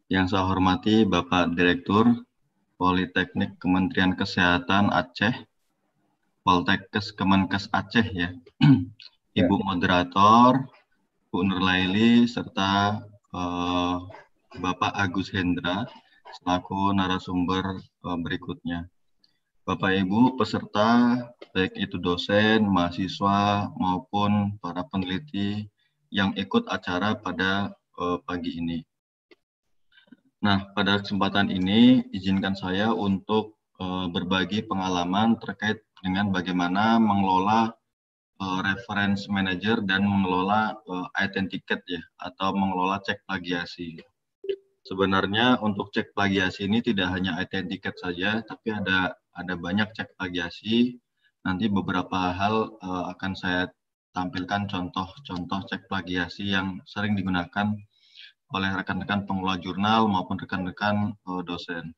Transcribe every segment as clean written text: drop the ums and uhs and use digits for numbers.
Yang saya hormati Bapak Direktur Politeknik Kementerian Kesehatan Aceh, Poltekkes Kemenkes Aceh ya. Ibu Moderator, Bu Nurlaili, serta Bapak Agus Hendra selaku narasumber berikutnya. Bapak Ibu peserta, baik itu dosen, mahasiswa, maupun para peneliti yang ikut acara pada pagi ini. Nah, pada kesempatan ini izinkan saya untuk berbagi pengalaman terkait dengan bagaimana mengelola reference manager dan mengelola identikate ya, atau mengelola cek plagiasi. Sebenarnya untuk cek plagiasi ini tidak hanya identikate saja, tapi ada banyak cek plagiasi. Nanti beberapa hal akan saya tampilkan contoh-contoh cek plagiasi yang sering digunakan oleh rekan-rekan pengelola jurnal maupun rekan-rekan dosen.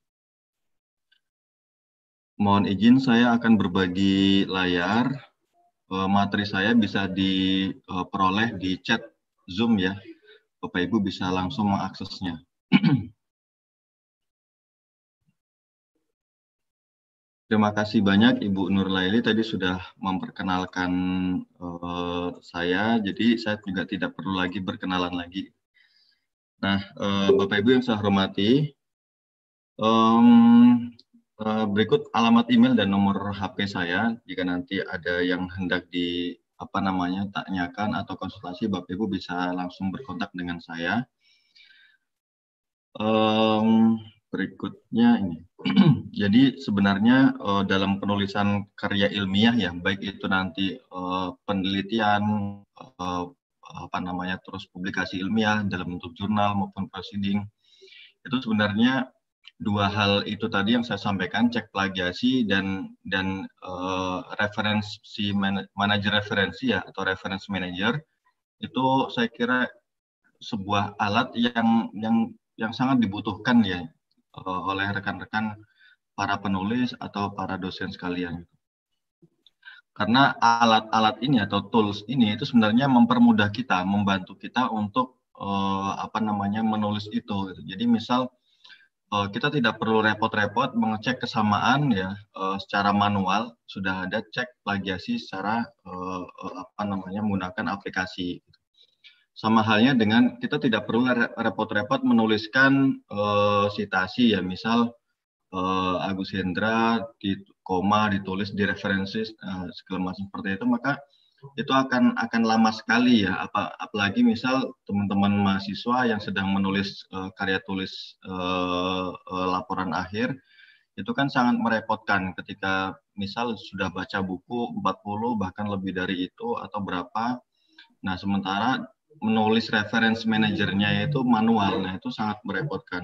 Mohon izin saya akan berbagi layar. Materi saya bisa diperoleh di chat Zoom ya. Bapak Ibu bisa langsung mengaksesnya. Terima kasih banyak Ibu Nurlaili tadi sudah memperkenalkan saya, jadi saya juga tidak perlu lagi berkenalan lagi. Nah, Bapak Ibu yang saya hormati, berikut alamat email dan nomor HP saya. Jika nanti ada yang hendak tanyakan atau konsultasi, Bapak Ibu bisa langsung berkontak dengan saya. Berikutnya ini. Jadi sebenarnya dalam penulisan karya ilmiah ya, baik itu nanti penelitian, terus publikasi ilmiah dalam bentuk jurnal maupun proceeding, itu sebenarnya dua hal itu tadi yang saya sampaikan, cek plagiasi dan referensi manajer referensi ya, atau reference manager, itu saya kira sebuah alat yang sangat dibutuhkan ya oleh rekan-rekan para penulis atau para dosen sekalian. Karena alat-alat ini atau tools ini itu sebenarnya mempermudah kita, membantu kita untuk menulis itu. Jadi misal kita tidak perlu repot-repot mengecek kesamaan ya secara manual, sudah ada cek plagiasi secara menggunakan aplikasi. Sama halnya dengan kita tidak perlu repot-repot menuliskan sitasi ya, misal Agus Hendra di koma ditulis di referensi segala macam seperti itu, maka itu akan lama sekali ya, apalagi misal teman-teman mahasiswa yang sedang menulis karya tulis laporan akhir, itu kan sangat merepotkan ketika misal sudah baca buku 40 bahkan lebih dari itu atau berapa, nah sementara menulis reference manajernya itu manual, nah itu sangat merepotkan.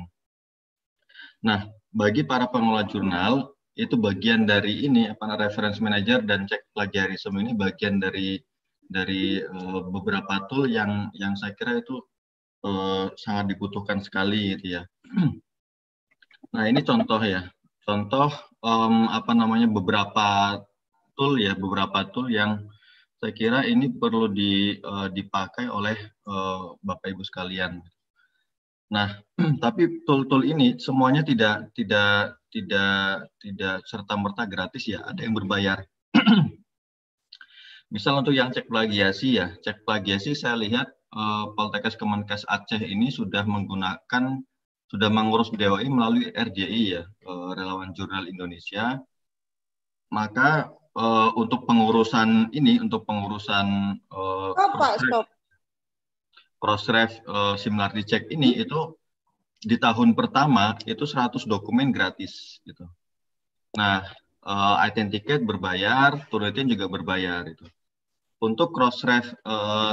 Nah, bagi para pengelola jurnal, itu bagian dari ini, reference manager dan cek plagiarisme ini bagian dari beberapa tool yang saya kira itu sangat dibutuhkan sekali gitu ya. Nah, ini contoh ya. Contoh beberapa tool yang saya kira ini perlu dipakai oleh Bapak Ibu sekalian. Nah, tapi tool-tool ini semuanya tidak serta-merta gratis ya, ada yang berbayar. Misal untuk yang cek plagiasi ya, cek plagiasi saya lihat Poltekkes Kemenkes Aceh ini sudah mengurus DOI melalui RJI ya, Relawan Jurnal Indonesia. Maka untuk pengurusan cross-ref similarity check ini itu di tahun pertama itu 100 dokumen gratis gitu. Nah, identikate berbayar, turnitin juga berbayar itu. Untuk cross-ref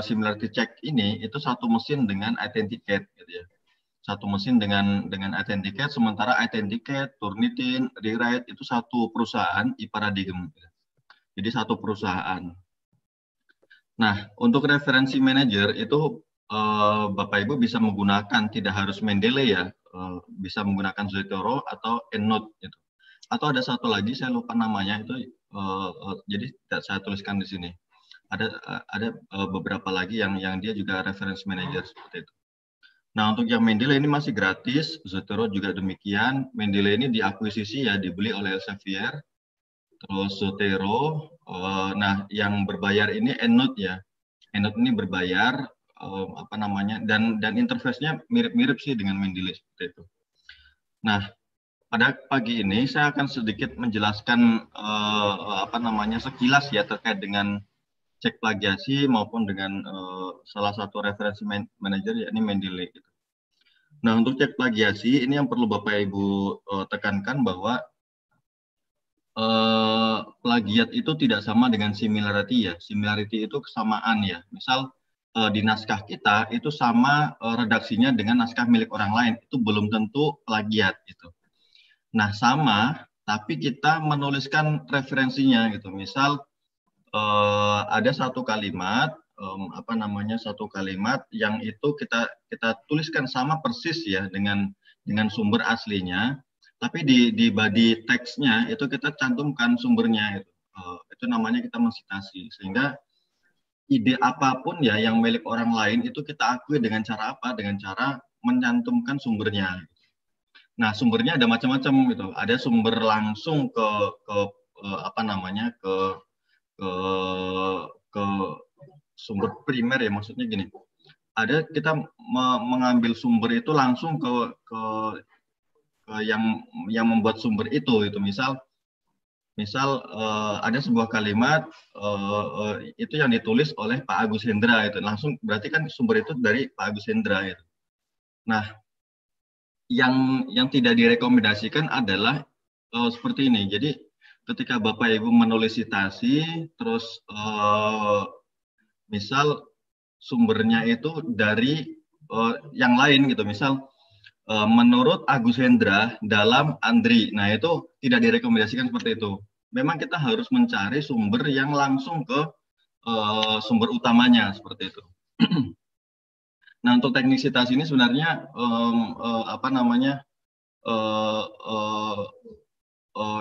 similarity check ini itu satu mesin dengan identikate gitu ya. Satu mesin dengan identikate, sementara identikate, turnitin, rewrite itu satu perusahaan e-paradigm. Jadi satu perusahaan. Nah, untuk referensi manager itu Bapak Ibu bisa menggunakan, tidak harus Mendeley ya, bisa menggunakan Zotero atau EndNote gitu. Atau ada satu lagi saya lupa namanya itu, jadi tidak saya tuliskan di sini. Ada beberapa lagi yang dia juga reference manager seperti itu. Nah, untuk yang Mendeley ini masih gratis, Zotero juga demikian. Mendeley ini diakuisisi ya, dibeli oleh Elsevier, terus Zotero. Nah, yang berbayar ini EndNote ya. EndNote ini berbayar, apa namanya, dan interface-nya mirip-mirip sih dengan Mendeley seperti itu. Nah, pada pagi ini saya akan sedikit menjelaskan apa namanya sekilas ya terkait dengan cek plagiasi maupun dengan salah satu referensi manager yakni Mendeley. Gitu. Nah, untuk cek plagiasi ini yang perlu Bapak Ibu tekankan bahwa plagiat itu tidak sama dengan similarity ya. Similarity itu kesamaan ya. Misal di naskah kita itu sama redaksinya dengan naskah milik orang lain, itu belum tentu plagiat gitu. Nah, sama tapi kita menuliskan referensinya gitu. Misal ada satu kalimat apa namanya satu kalimat yang itu kita tuliskan sama persis ya dengan sumber aslinya, tapi di body teksnya itu kita cantumkan sumbernya itu namanya kita mensitasi, sehingga ide apapun ya yang milik orang lain itu kita akui dengan cara apa, dengan cara mencantumkan sumbernya. Nah, sumbernya ada macam-macam gitu, ada sumber langsung ke apa namanya ke ke sumber primer ya, maksudnya gini, ada kita mengambil sumber itu langsung ke yang membuat sumber itu misal ada sebuah kalimat itu yang ditulis oleh Pak Agus Hendra, itu langsung berarti kan sumber itu dari Pak Agus Hendra itu. Nah, yang tidak direkomendasikan adalah seperti ini. Jadi ketika Bapak Ibu menulis citasi terus misal sumbernya itu dari yang lain gitu, misal menurut Agus Hendra dalam Andri, nah itu tidak direkomendasikan seperti itu. Memang kita harus mencari sumber yang langsung ke sumber utamanya seperti itu. Nah, untuk teknisitas ini sebenarnya apa namanya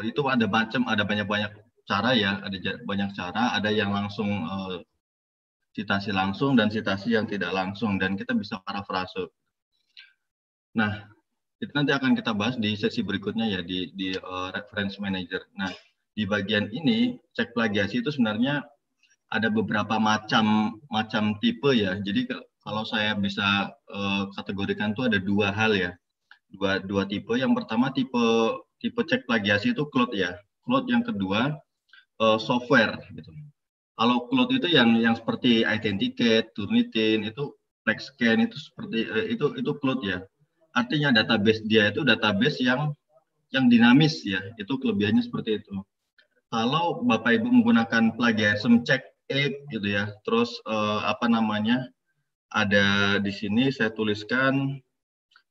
itu ada banyak cara ya, ada banyak cara, ada yang langsung citasi langsung dan citasi yang tidak langsung, dan kita bisa parafrase. Nah, itu nanti akan kita bahas di sesi berikutnya ya di reference manager. Nah, di bagian ini cek plagiasi itu sebenarnya ada beberapa macam tipe ya. Jadi kalau saya bisa kategorikan itu ada dua hal ya, dua tipe. Yang pertama tipe cek plagiasi itu cloud ya. Cloud, yang kedua software gitu. Kalau cloud itu yang seperti Identicate, Turnitin, itu FlexScan, itu seperti itu cloud ya. Artinya database dia itu database yang dinamis ya. Itu kelebihannya seperti itu. Kalau Bapak Ibu menggunakan plagiarism check gitu ya. Terus apa namanya? Ada di sini saya tuliskan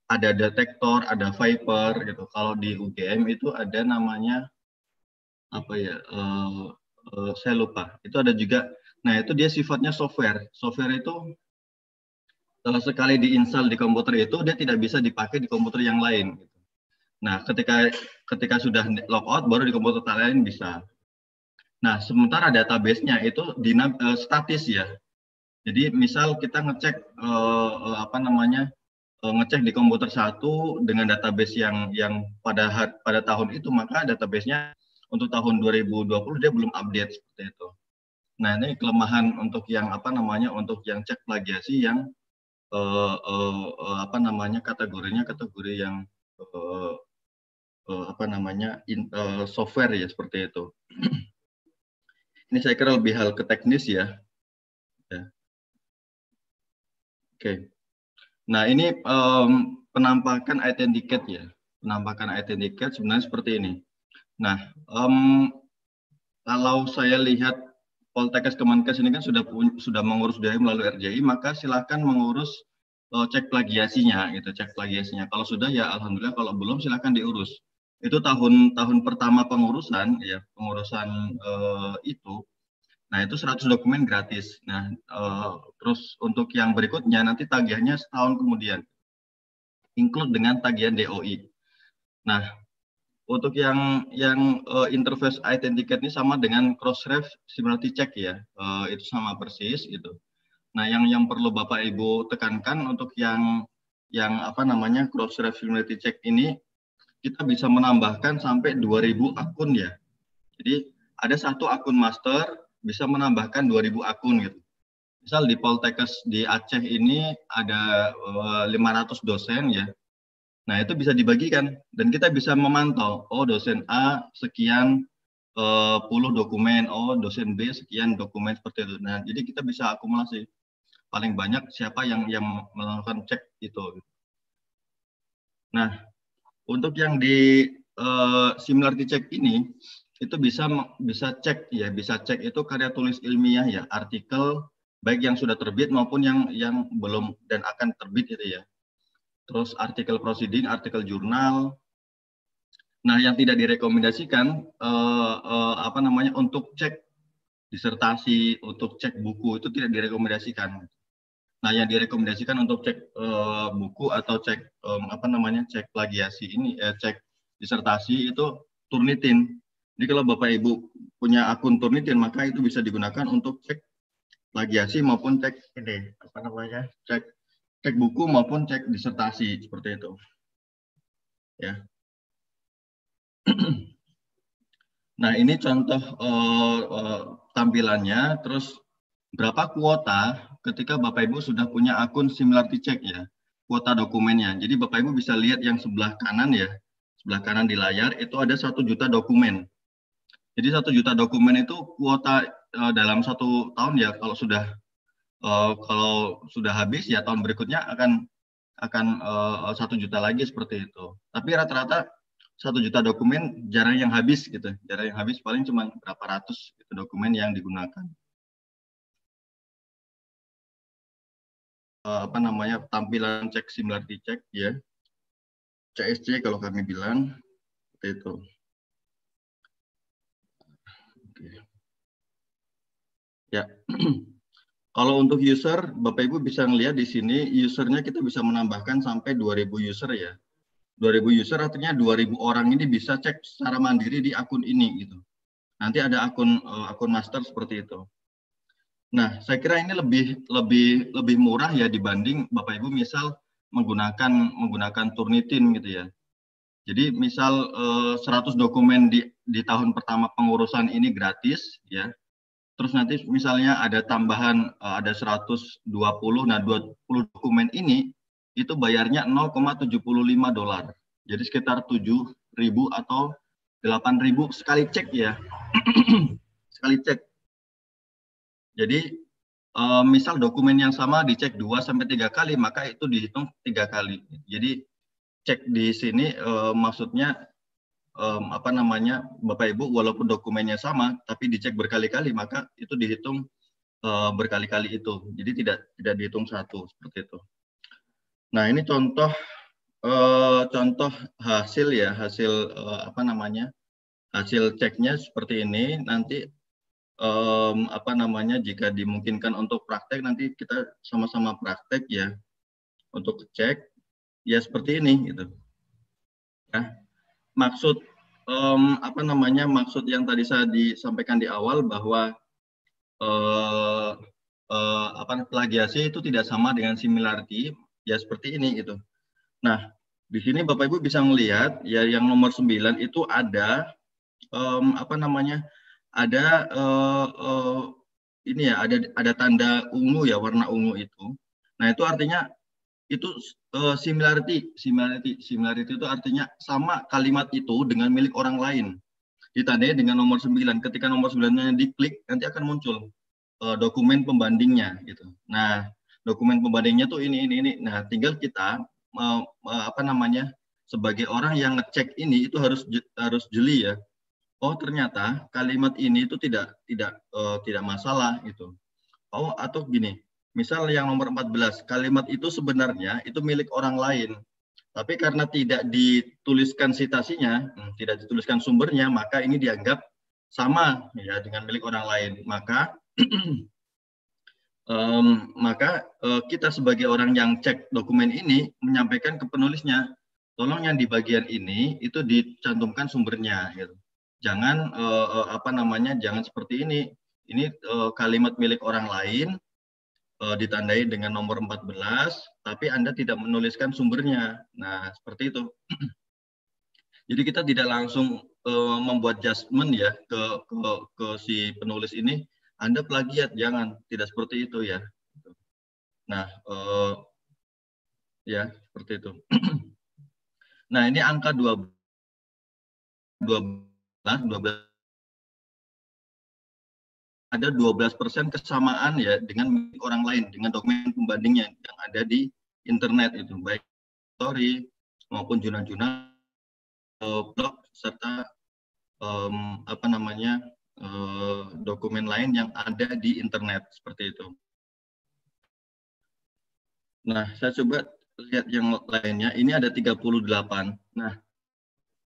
ada detektor, ada Viper gitu. Kalau di UGM itu ada namanya apa ya? Saya lupa. Itu ada juga. Nah, itu dia sifatnya software. Software itu sekali diinstal di komputer itu dia tidak bisa dipakai di komputer yang lain. Nah, ketika sudah logout baru di komputer lain bisa. Nah, sementara database-nya itu statis ya. Jadi misal kita ngecek apa namanya ngecek di komputer satu dengan database yang pada tahun itu, maka database-nya untuk tahun 2020 dia belum update seperti itu. Nah, ini kelemahan untuk yang apa namanya untuk yang cek plagiasi yang apa namanya kategori yang apa namanya software ya seperti itu. Ini saya kira lebih hal ke teknis ya. Oke. Nah, ini penampakan Identicate ya. Penampakan Identicate sebenarnya seperti ini. Nah, kalau saya lihat Poltekkes Kemenkes ini kan sudah mengurus biaya melalui RJI, maka silakan mengurus cek plagiasinya gitu, cek plagiasinya. Kalau sudah ya alhamdulillah, kalau belum silakan diurus. Itu tahun pertama pengurusan ya, pengurusan itu. Nah, itu 100 dokumen gratis. Nah, terus untuk yang berikutnya nanti tagihannya setahun kemudian. Include dengan tagihan DOI. Nah, untuk yang interface Identicate ini sama dengan Crossref Similarity Check ya, itu sama persis gitu. Nah, yang perlu Bapak Ibu tekankan untuk yang yang apa namanya cross reference check ini kita bisa menambahkan sampai 2.000 akun ya. Jadi ada satu akun master bisa menambahkan 2.000 akun gitu. Misal di Poltekkes di Aceh ini ada 500 dosen ya. Nah, itu bisa dibagikan dan kita bisa memantau, oh dosen A sekian puluh dokumen, oh dosen B sekian dokumen seperti itu. Nah, jadi kita bisa akumulasi paling banyak siapa yang melakukan cek itu. Nah, untuk yang di similarity check ini itu bisa cek ya, bisa cek itu karya tulis ilmiah ya, artikel baik yang sudah terbit maupun yang belum dan akan terbit itu ya. Terus artikel proceeding, artikel jurnal. Nah, yang tidak direkomendasikan apa namanya untuk cek disertasi, untuk cek buku itu tidak direkomendasikan. Nah, yang direkomendasikan untuk cek buku atau cek apa namanya cek plagiasi ini, cek disertasi itu Turnitin. Jadi kalau Bapak Ibu punya akun Turnitin, maka itu bisa digunakan untuk cek plagiasi maupun cek ini apa namanya cek buku maupun cek disertasi seperti itu. Ya. Nah, ini contoh tampilannya. Terus berapa kuota ketika Bapak Ibu sudah punya akun Similarity Check ya, kuota dokumennya. Jadi Bapak Ibu bisa lihat yang sebelah kanan ya, sebelah kanan di layar itu ada 1 juta dokumen. Jadi 1 juta dokumen itu kuota dalam 1 tahun ya, kalau sudah habis ya tahun berikutnya akan 1 juta lagi seperti itu. Tapi rata-rata 1 juta dokumen jarang yang habis gitu, jarang yang habis, paling cuma berapa ratus gitu, dokumen yang digunakan. Apa namanya tampilan cek similarity check ya, CSC kalau kami bilang seperti itu. Oke. Ya. Kalau untuk user, Bapak Ibu bisa ngelihat di sini usernya kita bisa menambahkan sampai 2.000 user ya. 2.000 user artinya 2.000 orang ini bisa cek secara mandiri di akun ini gitu. Nanti ada akun master seperti itu. Nah, saya kira ini lebih murah ya dibanding Bapak Ibu misal menggunakan Turnitin gitu ya. Jadi misal 100 dokumen di tahun pertama pengurusan ini gratis ya. Terus nanti misalnya ada tambahan ada 120, nah 20 dokumen ini itu bayarnya $0,75. Jadi sekitar 7.000 atau 8.000 sekali cek ya. Sekali cek. Jadi misal dokumen yang sama dicek 2-3 kali, maka itu dihitung 3 kali. Jadi cek di sini maksudnya apa namanya Bapak Ibu walaupun dokumennya sama tapi dicek berkali-kali maka itu dihitung berkali-kali itu. Jadi tidak dihitung satu seperti itu. Nah, ini contoh hasil ya, hasil apa namanya? Hasil ceknya seperti ini. Nanti apa namanya jika dimungkinkan untuk praktek nanti kita sama-sama praktek ya untuk cek ya seperti ini gitu. Ya. Maksud apa namanya maksud yang tadi saya disampaikan di awal bahwa apa plagiasi itu tidak sama dengan similarity ya seperti ini gitu. Nah, di sini Bapak Ibu bisa melihat ya yang nomor 9 itu ada apa namanya? Ada ini ya ada tanda ungu ya, warna ungu itu. Nah, itu artinya itu similarity itu artinya sama kalimat itu dengan milik orang lain. Ditandai dengan nomor 9. Ketika nomor 9-nya diklik nanti akan muncul dokumen pembandingnya gitu. Nah, dokumen pembandingnya tuh ini. Nah, tinggal kita apa namanya? Sebagai orang yang ngecek ini itu harus jeli ya. Oh, ternyata kalimat ini itu tidak masalah gitu. Oh, atau gini. Misal yang nomor 14, kalimat itu sebenarnya itu milik orang lain. Tapi karena tidak dituliskan citasinya, tidak dituliskan sumbernya, maka ini dianggap sama ya dengan milik orang lain. Maka kita sebagai orang yang cek dokumen ini menyampaikan ke penulisnya, tolong yang di bagian ini itu dicantumkan sumbernya gitu. Jangan apa namanya jangan seperti ini kalimat milik orang lain, ditandai dengan nomor 14, tapi Anda tidak menuliskan sumbernya. Nah, seperti itu. Jadi kita tidak langsung membuat judgement ya ke si penulis ini, Anda plagiat, jangan, tidak seperti itu ya. Nah, ya seperti itu. Nah, ini angka 12 ada 12% kesamaan ya dengan orang lain, dengan dokumen pembandingnya yang ada di internet itu, baik story maupun jurnal-jurnal, blog serta dokumen lain yang ada di internet seperti itu. Nah, saya coba lihat yang lainnya. Ini ada 38. Nah,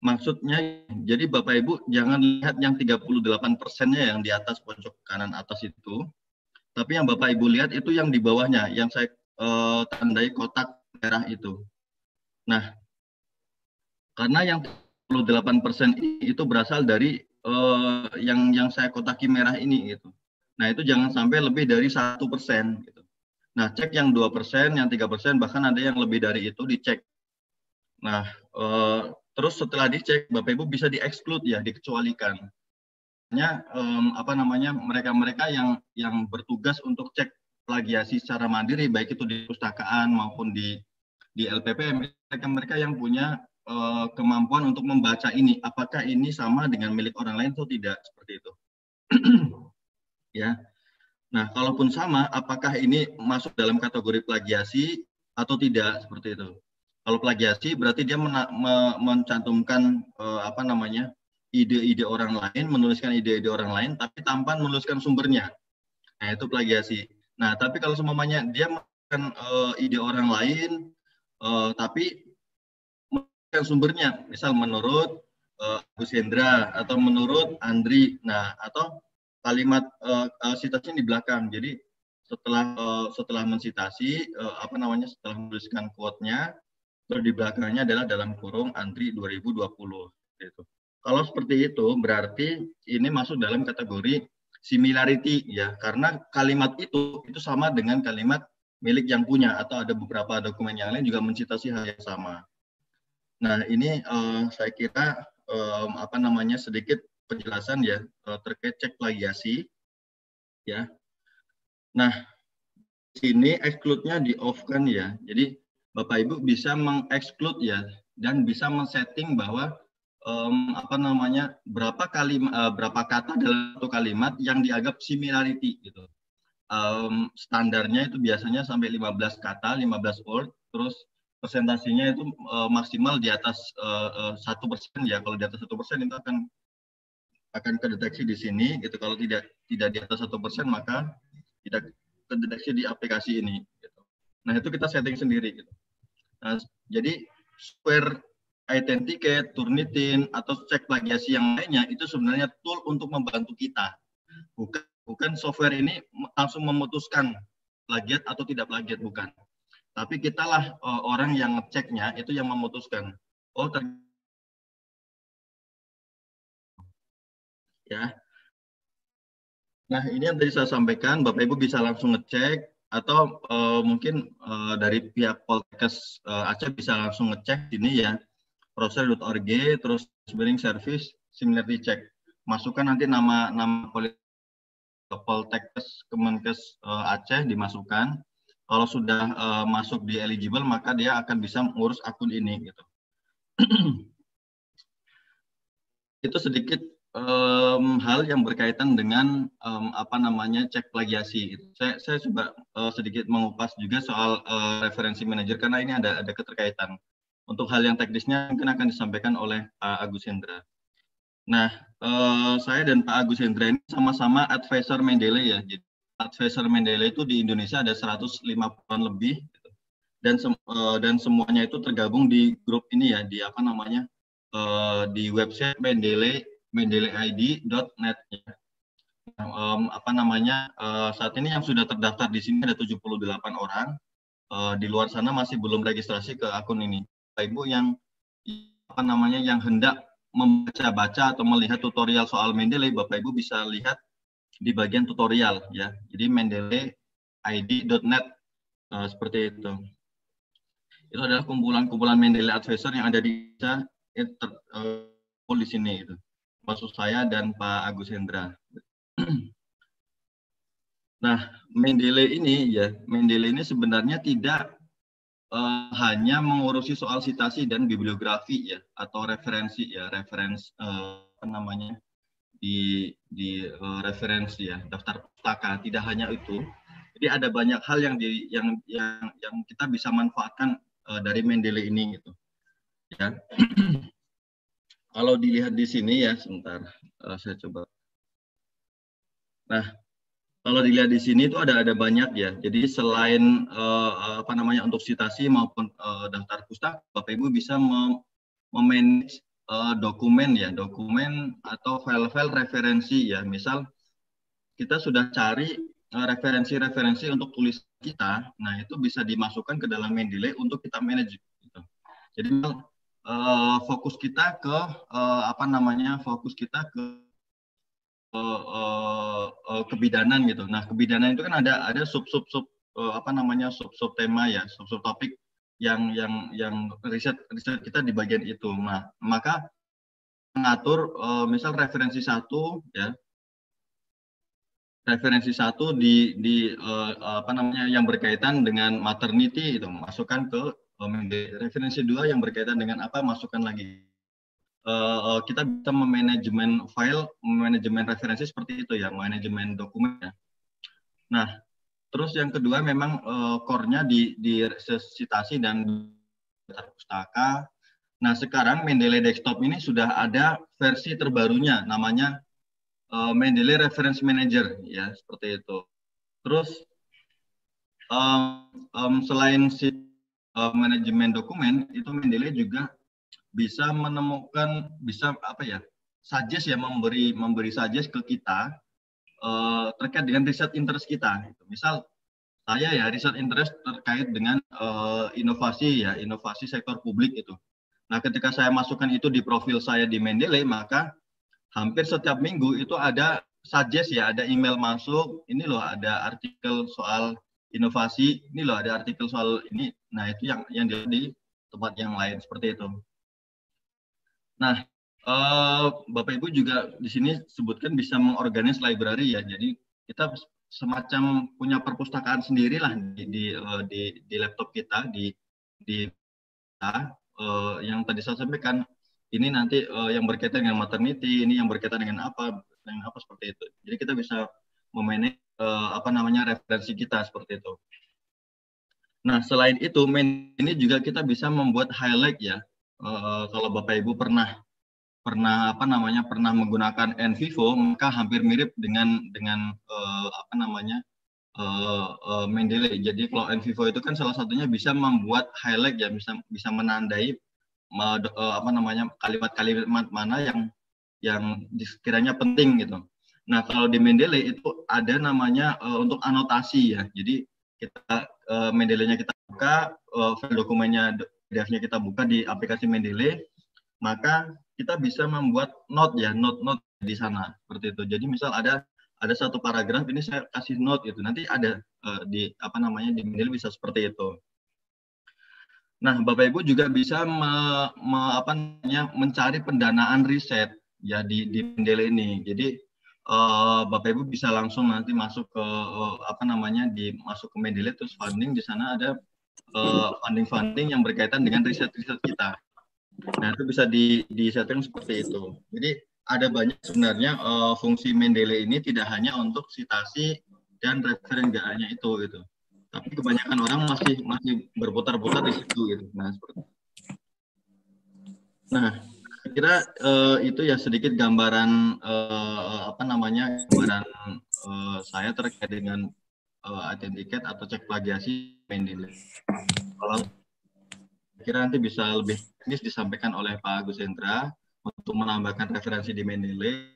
maksudnya, jadi Bapak Ibu jangan lihat yang 38%-nya yang di atas pojok kanan atas itu, tapi yang Bapak Ibu lihat itu yang di bawahnya, yang saya tandai kotak merah itu. Nah, karena yang 38% itu berasal dari yang saya kotaki merah ini gitu. Nah, itu jangan sampai lebih dari 1%. Gitu. Nah, cek yang 2%, yang 3%, bahkan ada yang lebih dari itu dicek. Nah, terus setelah dicek, Bapak Ibu bisa di-exclude ya, dikecualikan. Mereka-mereka yang bertugas untuk cek plagiasi secara mandiri, baik itu di perpustakaan maupun di LPPM, mereka yang punya kemampuan untuk membaca ini, apakah ini sama dengan milik orang lain atau tidak, seperti itu. Ya. Nah, kalaupun sama, apakah ini masuk dalam kategori plagiasi atau tidak, seperti itu. Kalau plagiasi berarti dia mencantumkan ide-ide orang lain, menuliskan ide-ide orang lain, tapi tanpa menuliskan sumbernya. Nah, itu plagiasi. Nah, tapi kalau semuanya dia menuliskan ide orang lain, tapi menuliskan sumbernya, misal menurut Gus Hendra atau menurut Andri, nah atau kalimat citasinya di belakang. Jadi setelah mensitasi setelah menuliskan quote-nya, terus di belakangnya adalah dalam kurung Andri 2020 gitu. Kalau seperti itu berarti ini masuk dalam kategori similarity ya, karena kalimat itu sama dengan kalimat milik yang punya, atau ada beberapa dokumen yang lain juga mencitasi hal yang sama. Nah, ini saya kira sedikit penjelasan ya terkait cek plagiasi ya. Nah, sini exclude-nya di off-kan ya. Jadi Bapak Ibu bisa meng-exclude ya, dan bisa men-setting bahwa berapa kata dalam satu kalimat yang dianggap similarity gitu. Standarnya itu biasanya sampai 15 kata, 15 word, terus presentasinya itu maksimal di atas 1% ya. Kalau di atas 1% itu akan kedeteksi di sini gitu. Kalau tidak di atas 1% maka tidak kedeteksi di aplikasi ini gitu. Nah, itu kita setting sendiri gitu. Nah, jadi Square, Authenticate, Turnitin atau cek plagiasi yang lainnya itu sebenarnya tool untuk membantu kita. Bukan software ini langsung memutuskan plagiat atau tidak plagiat, bukan. Tapi kitalah orang yang ngeceknya itu yang memutuskan. Oh, ya. Nah, ini yang tadi saya sampaikan, Bapak Ibu bisa langsung ngecek atau mungkin dari pihak Poltekkes Aceh bisa langsung ngecek ini ya, prosedur.org, terus Sumberning Service Similarity Check. Masukkan nanti nama Poltekkes Kemenkes Aceh, dimasukkan. Kalau sudah masuk di eligible, maka dia akan bisa mengurus akun ini gitu. Itu sedikit hal yang berkaitan dengan cek plagiasi. Saya coba sedikit mengupas juga soal referensi manajer, karena ini ada keterkaitan. Untuk hal yang teknisnya mungkin akan disampaikan oleh Pak Agus Hendra. Nah, saya dan Pak Agus Hendra ini sama-sama advisor Mendeley ya. Jadi advisor Mendeley itu di Indonesia ada 150-an lebih, dan semuanya itu tergabung di grup ini ya, di di website mendeleyid.net ya. Saat ini yang sudah terdaftar di sini ada 78 orang. Di luar sana masih belum registrasi ke akun ini. Bapak Ibu yang hendak membaca-baca atau melihat tutorial soal Mendeley, Bapak Ibu bisa lihat di bagian tutorial ya. Jadi Mendeley id.net seperti itu. Itu adalah kumpulan-kumpulan Mendeley Advisor yang ada di di sini itu. Maksud saya dan Pak Agus Hendra. Nah, Mendeley ini sebenarnya tidak hanya mengurusi soal citasi dan bibliografi ya, atau referensi ya, referensi ya, daftar pustaka. Tidak hanya itu. Jadi ada banyak hal yang kita bisa manfaatkan dari Mendeley ini gitu. Ya. Kalau dilihat di sini ya, sebentar, saya coba. Nah, kalau dilihat di sini itu ada banyak ya. Jadi selain untuk citasi maupun daftar pustaka, Bapak Ibu bisa memanage dokumen atau file-file referensi ya. Misal kita sudah cari referensi-referensi untuk tulis kita, nah itu bisa dimasukkan ke dalam Mendeley untuk kita manage. Gitu. Jadi fokus kita ke kebidanan gitu. Nah, kebidanan itu kan ada sub tema ya, sub topik yang riset kita di bagian itu. Nah, maka mengatur misal referensi satu ya. Referensi satu yang berkaitan dengan maternity itu masukkan ke referensi 2 yang berkaitan dengan apa masukkan lagi. Kita bisa memanajemen file, manajemen referensi seperti itu ya, manajemen dokumen ya. Nah, terus yang kedua memang core-nya di citasi dan daftar pustaka. Nah, sekarang Mendeley Desktop ini sudah ada versi terbarunya, namanya Mendeley Reference Manager ya, seperti itu. Terus selain manajemen dokumen, itu Mendeley juga bisa menemukan, suggest ya, memberi suggest ke kita terkait dengan riset interest kita. Misal saya ya riset interest terkait dengan inovasi sektor publik itu. Nah, ketika saya masukkan itu di profil saya di Mendeley, maka hampir setiap minggu itu ada suggest ya, ada email masuk, ini loh ada artikel soal inovasi, ini loh ada artikel soal ini. Nah, itu yang di tempat yang lain seperti itu. Nah, Bapak Ibu juga di sini sebutkan bisa mengorganis library ya. Jadi kita semacam punya perpustakaan sendiri lah di laptop kita, yang tadi saya sampaikan. Ini nanti yang berkaitan dengan maternity, ini yang berkaitan dengan apa seperti itu. Jadi kita bisa memanage referensi kita seperti itu. Nah, selain itu, ini juga kita bisa membuat highlight ya. Kalau Bapak Ibu pernah menggunakan NVivo, maka hampir mirip dengan Mendeley. Jadi kalau NVivo itu kan salah satunya bisa membuat highlight ya, bisa menandai kalimat-kalimat mana yang sekiranya penting gitu. Nah, kalau di Mendeley itu ada namanya untuk anotasi ya. Jadi kita Mendeley-nya kita buka, file dokumennya PDF-nya kita buka di aplikasi Mendeley, maka kita bisa membuat note di sana seperti itu. Jadi misal ada satu paragraf, ini saya kasih note gitu. Nanti ada di Mendeley bisa seperti itu. Nah, Bapak Ibu juga bisa mencari pendanaan riset ya di Mendeley ini. Jadi Bapak Ibu bisa langsung nanti masuk ke masuk ke Mendeley, terus funding, di sana ada funding yang berkaitan dengan riset kita. Nah, itu bisa di setting seperti itu. Jadi ada banyak sebenarnya fungsi Mendeley ini, tidak hanya untuk citasi dan referen, nggak hanya itu gitu. Tapi kebanyakan orang masih berputar-putar di situ gitu. Nah, seperti itu. Nah, saya kira itu ya sedikit gambaran saya terkait dengan Authenticate atau cek plagiasi Mendeley. Kalau kira nanti bisa lebih teknis disampaikan oleh Pak Agus Hendra untuk menambahkan referensi di Mendeley,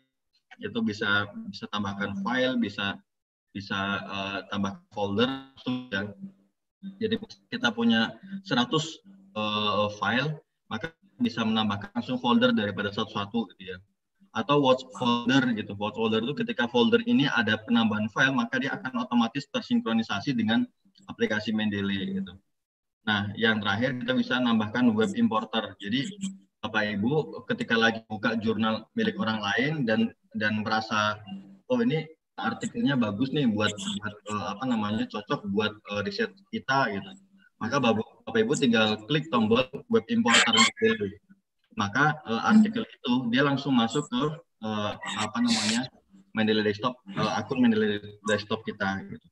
itu bisa tambahkan file, bisa tambah folder ya. Jadi kita punya 100 file, maka bisa menambahkan langsung folder daripada satu-satu gitu ya. atau watch folder gitu. Watch folder itu ketika folder ini ada penambahan file, maka dia akan otomatis tersinkronisasi dengan aplikasi Mendeley gitu. Nah, yang terakhir kita bisa nambahkan web importer. Jadi Bapak Ibu ketika lagi buka jurnal milik orang lain dan merasa oh ini artikelnya bagus nih buat apa namanya cocok buat riset kita gitu. Maka Bapak Ibu tinggal klik tombol web importer Mendeley. Maka artikel itu dia langsung masuk ke apa namanya Mendeley desktop, akun Mendeley desktop kita gitu.